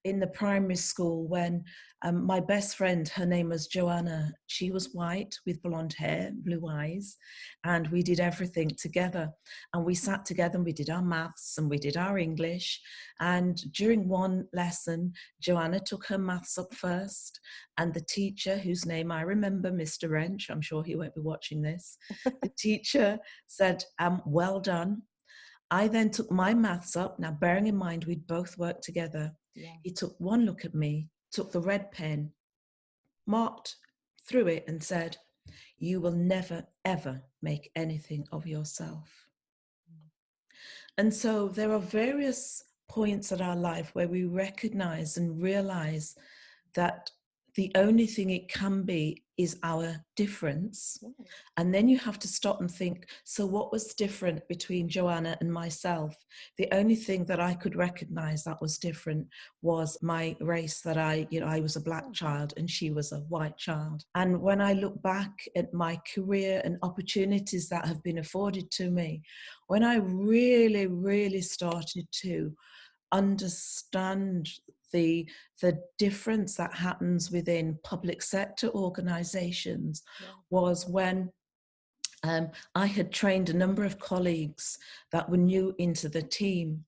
in the primary school when my best friend, her name was Joanna. She was white with blonde hair, blue eyes, and we did everything together. And we sat together and we did our maths and we did our English. And during one lesson, Joanna took her maths up first, and the teacher, whose name I remember, Mr. Wrench, I'm sure he won't be watching this, the teacher said, well done. I then took my maths up. Now, bearing in mind, we'd both worked together. Yeah. He took one look at me, took the red pen, marked through it and said, you will never, ever make anything of yourself. And so there are various points in our life where we recognize and realize that the only thing it can be is our difference. And then you have to stop and think, so what was different between Joanna and myself? The only thing that I could recognize that was different was my race, that I was a black child and she was a white child. And when I look back at my career and opportunities that have been afforded to me, when I really, really started to understand the difference that happens within public sector organizations was when I had trained a number of colleagues that were new into the team,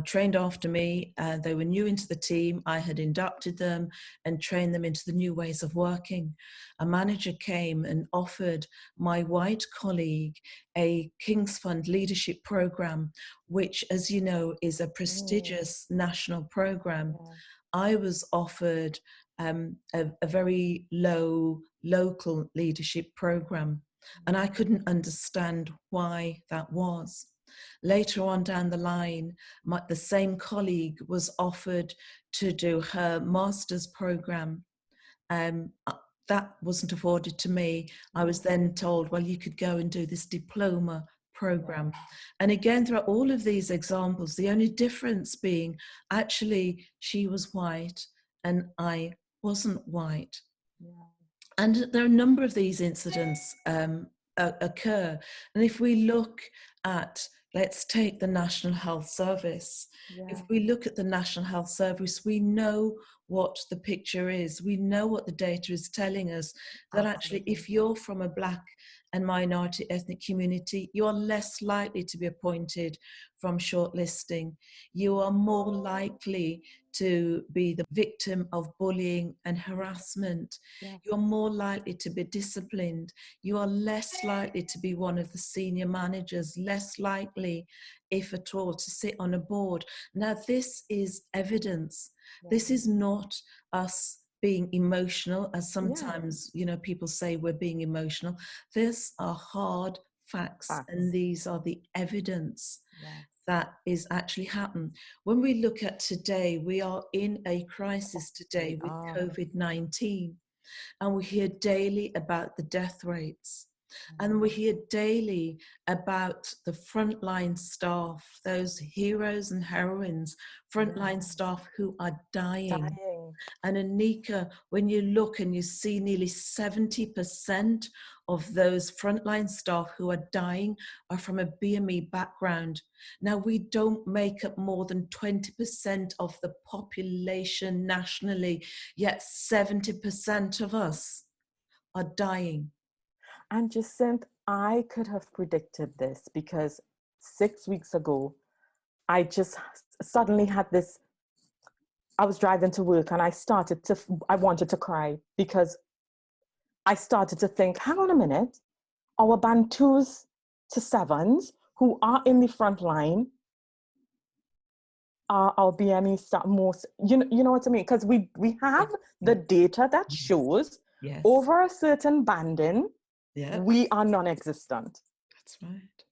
trained after me. They were new into the team. I had inducted them and trained them into the new ways of working. A manager came and offered my white colleague a King's Fund leadership program, which, as you know, is a prestigious national program. I was offered a very low local leadership program, and I couldn't understand why that was. Later on down the line, the same colleague was offered to do her master's program. That wasn't afforded to me. I was then told, well, you could go and do this diploma program. And again, there are all of these examples, the only difference being actually she was white and I wasn't white. And there are a number of these incidents occur. And if we look at, let's take the National Health Service. If we look at the National Health Service, we know what the picture is. We know what the data is telling us, that actually if you're from a Black and minority ethnic community, you are less likely to be appointed from shortlisting. You are more likely to be the victim of bullying and harassment. You're more likely to be disciplined. You are less likely to be one of the senior managers, less likely, if at all, to sit on a board. Now, this is evidence. This is not us being emotional, as sometimes, people say we're being emotional. These are hard facts. And these are the evidence that is actually happening. When we look at today, we are in a crisis today with COVID-19, and we hear daily about the death rates. And we hear daily about the frontline staff, those heroes and heroines, frontline staff who are dying. And Anika, when you look and you see nearly 70% of those frontline staff who are dying are from a BME background. Now, we don't make up more than 20% of the population nationally, yet 70% of us are dying. And Jacinth, I could have predicted this because 6 weeks ago, I just suddenly had this, I was driving to work and I wanted to cry because I started to think, hang on a minute, our Bantus to sevens who are in the front line are our BME staff most, you know what I mean? Because we have the data that shows over a certain banding, we are non-existent. That's right.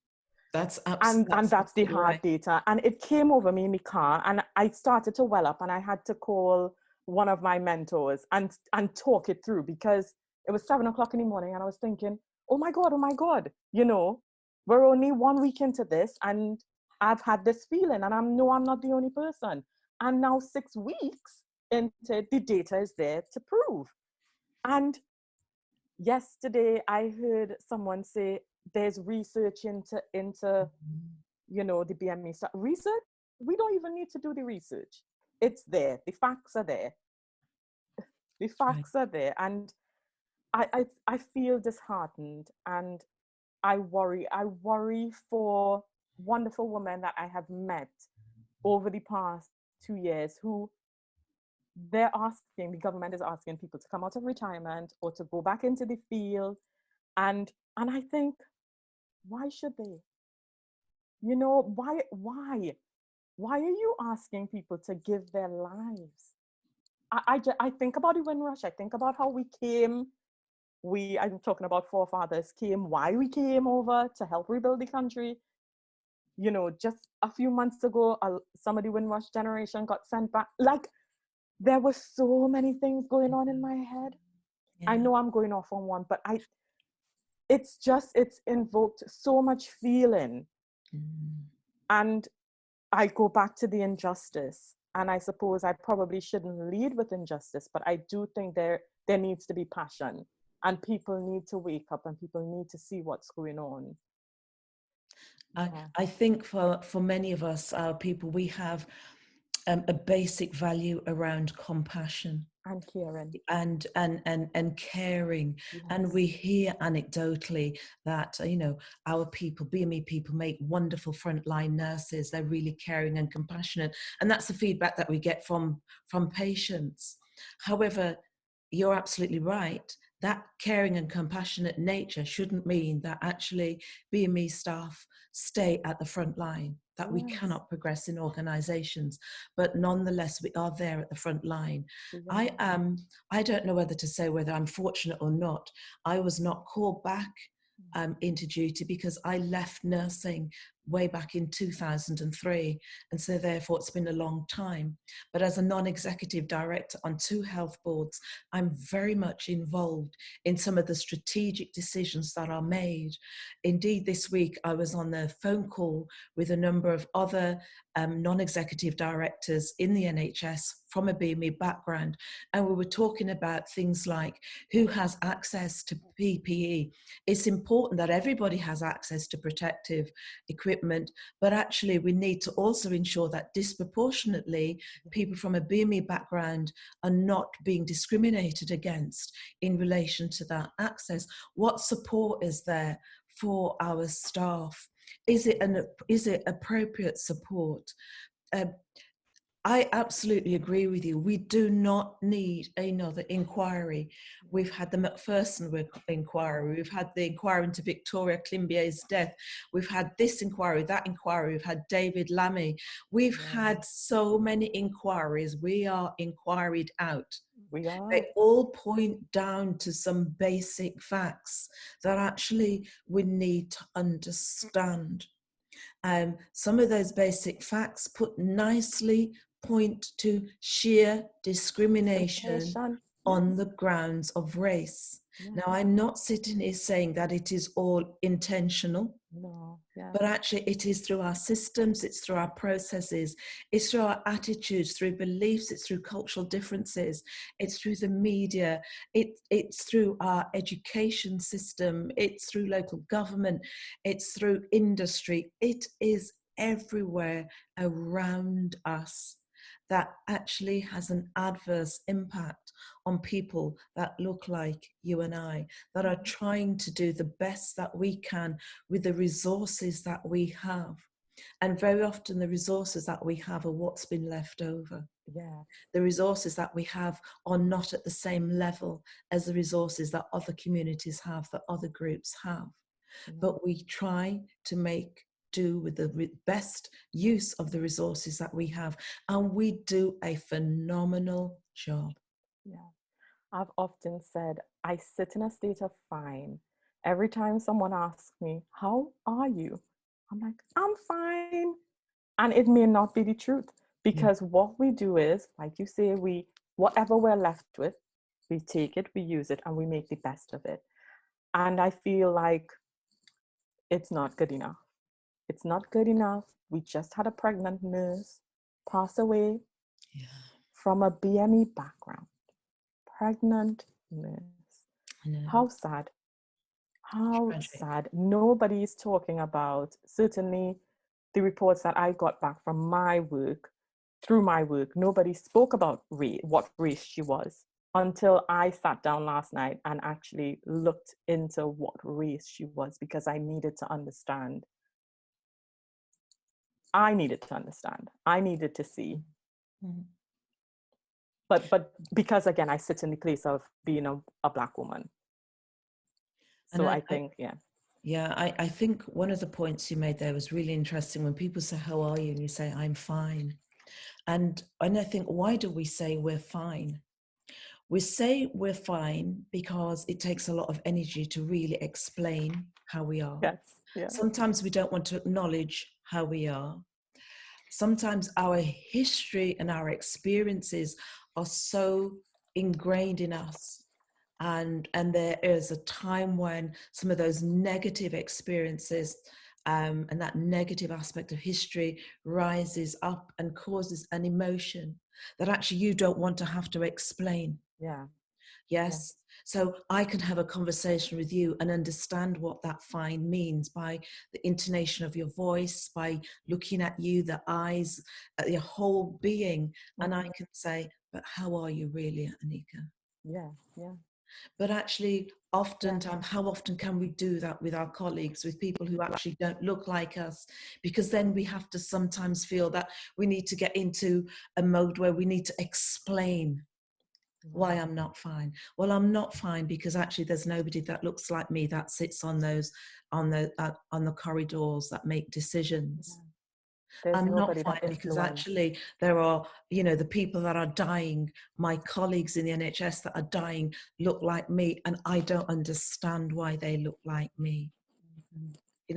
That's absolutely and that's the hard data. And it came over me in the car and I started to well up and I had to call one of my mentors and talk it through because it was 7 o'clock in the morning and I was thinking, oh my God, we're only 1 week into this and I've had this feeling and I'm not the only person. And now 6 weeks into the data is there to prove. And yesterday I heard someone say there's research into the BME stuff. Research? We don't even need to do the research. it's there. The facts are there. The That's right. facts are there. And I feel disheartened, and I worry. I worry for wonderful women that I have met over the past 2 years who they're asking, the government is asking people to come out of retirement or to go back into the field. And I think, why should they? You know, why are you asking people to give their lives? I think about the Windrush. I think about how we came. I'm talking about forefathers came, why we came over to help rebuild the country. You know, just a few months ago, some of the Windrush generation got sent back. Like, there were so many things going on in my head. Yeah. I know I'm going off on one, but it's invoked so much feeling. And I go back to the injustice. And I suppose I probably shouldn't lead with injustice, but I do think there needs to be passion, and people need to wake up, and people need to see what's going on. I think for many of us, our people, we have a basic value around compassion And caring. And caring. Yes. And we hear anecdotally that, you know, our people, BME people, make wonderful frontline nurses. They're really caring and compassionate. And that's the feedback that we get from patients. However, you're absolutely right. That caring and compassionate nature shouldn't mean that actually BME staff stay at the front line, that we cannot progress in organizations, but nonetheless, we are there at the front line. Yeah. I don't know whether to say whether I'm fortunate or not. I was not called back into duty because I left nursing way back in 2003, and so therefore it's been a long time. But as a non-executive director on 2 health boards, I'm very much involved in some of the strategic decisions that are made. Indeed, this week I was on a phone call with a number of other non-executive directors in the NHS from a BME background, and we were talking about things like who has access to PPE. It's important that everybody has access to protective equipment, but actually we need to also ensure that disproportionately people from a BME background are not being discriminated against in relation to that access. What support is there for our staff? Is it appropriate support? I absolutely agree with you. We do not need another inquiry. We've had the Macpherson inquiry. We've had the inquiry into Victoria Climbier's death. We've had this inquiry, that inquiry. We've had David Lammy. We've had so many inquiries. We are inquiried out. We are. They all point down to some basic facts that actually we need to understand. Some of those basic facts put nicely point to sheer discrimination on the grounds of race. Now, I'm not sitting here saying that it is all intentional. No, but actually it is through our systems, it's through our processes, it's through our attitudes, through beliefs, it's through cultural differences, it's through the media, it's through our education system, it's through local government, it's through industry. It is everywhere around us that actually has an adverse impact on people that look like you and I, that are trying to do the best that we can with the resources that we have. And very often the resources that we have are what's been left over. Yeah. The resources that we have are not at the same level as the resources that other communities have, that other groups have. But we try to make do with the best use of the resources that we have, and we do a phenomenal job. Yeah, I've often said I sit in a state of fine. Every time someone asks me, how are you? I'm like, I'm fine. And it may not be the truth, because what we do is, like you say, whatever we're left with, we take it, we use it, and we make the best of it. And I feel like it's not good enough. It's not good enough. We just had a pregnant nurse pass away from a BME background. Pregnant nurse. How sad. How sad. Nobody's talking about, certainly the reports that I got back from my work, through my work, nobody spoke about race, what race she was, until I sat down last night and actually looked into what race she was, because I needed to understand. I needed to understand. I needed to see. Mm. But because again, I sit in the place of being a Black woman. So And I think, yeah. Yeah, I think one of the points you made there was really interesting. When people say, "How are you?" and you say, "I'm fine." And I think, why do we say we're fine? We say we're fine because it takes a lot of energy to really explain how we are. Yes. Yeah. Sometimes we don't want to acknowledge how we are. Sometimes our history and our experiences are so ingrained in us, and there is a time when some of those negative experiences and that negative aspect of history rises up and causes an emotion that actually you don't want to have to explain. Yeah. Yes. So I can have a conversation with you and understand what that fine means by the intonation of your voice, by looking at you, the eyes, at your whole being. And I can say, "But how are you really, Anika?" Yeah. Yeah. But actually, oftentimes, how often can we do that with our colleagues, with people who actually don't look like us? Because then we have to sometimes feel that we need to get into a mode where we need to explain why I'm not fine. Well, I'm not fine because actually there's nobody that looks like me that sits on those on the corridors that make decisions. There's I'm not nobody fine that because influence. actually there are, the people that are dying, my colleagues in the NHS that are dying look like me, and I don't understand why they look like me.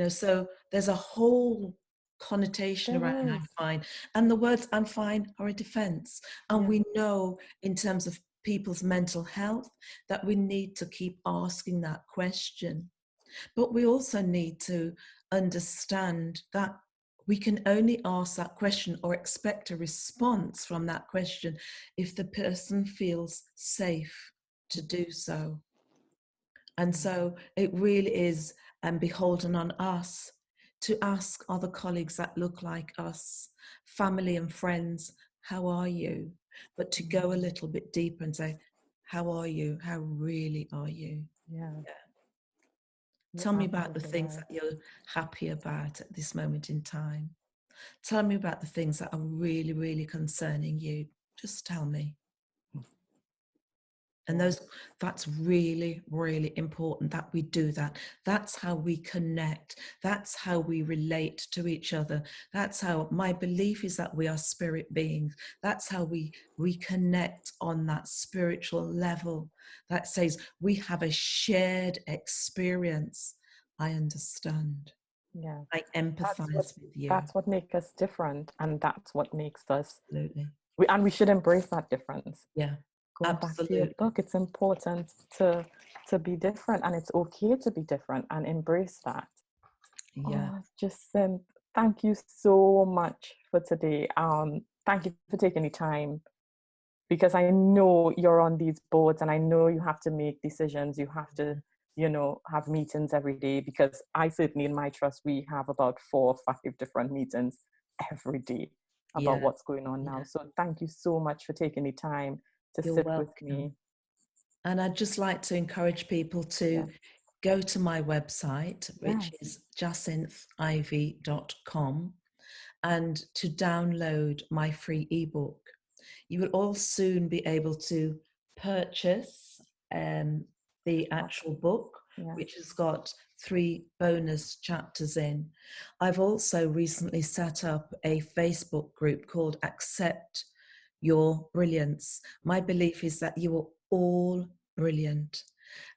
So there's a whole connotation There around is. I'm fine. And the words I'm fine are a defense. And Yeah. we know in terms of people's mental health that we need to keep asking that question. But we also need to understand that we can only ask that question or expect a response from that question if the person feels safe to do so. And so it really is beholden on us to ask other colleagues that look like us, family and friends, "How are you?" But to go a little bit deeper and say, "How are you? How really are you?" Yeah. You're Tell me about the absolutely things right. that you're happy about at this moment in time. Tell me about the things that are really, really concerning you. Just tell me. And Yeah. that's really, really important that we do that. That's how we connect. That's how we relate to each other. That's how my belief is that we are spirit beings. That's how we connect on that spiritual level that says we have a shared experience. I understand. Yeah. I empathize with you. That's what makes us different, and that's what makes us. Absolutely. And we should embrace that difference. Yeah, Going back to your absolutely. book, it's important to be different, and it's okay to be different and embrace that. Yeah. Oh, Jacinth, thank you so much for today. Thank you for taking the time, because I know you're on these boards and I know you have to make decisions. You have to, have meetings every day, because I certainly in my trust, we have about 4 or 5 different meetings every day about Yeah. what's going on now. Yeah. So thank you so much for taking the time to You're sit with welcome. me. And I'd just like to encourage people to Yes. go to my website, which Yes. is jacynthivy.com, and to download my free ebook. You will all soon be able to purchase the actual book, Yes. which has got 3 bonus chapters in. I've also recently set up a Facebook group called Accept Your Brilliance. My belief is that you are all brilliant,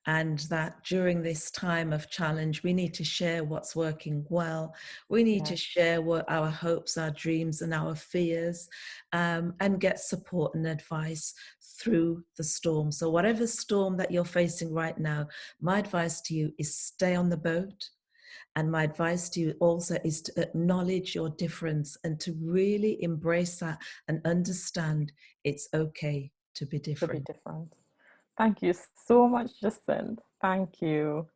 and that during this time of challenge, we need to share what's working well. We need to share what our hopes, our dreams, and our fears, and get support and advice through the storm. So whatever storm that you're facing right now, my advice to you is stay on the boat. And my advice to you also is to acknowledge your difference and to really embrace that and understand it's okay to be To be different. different. Thank you so much, Jacinth. Thank you.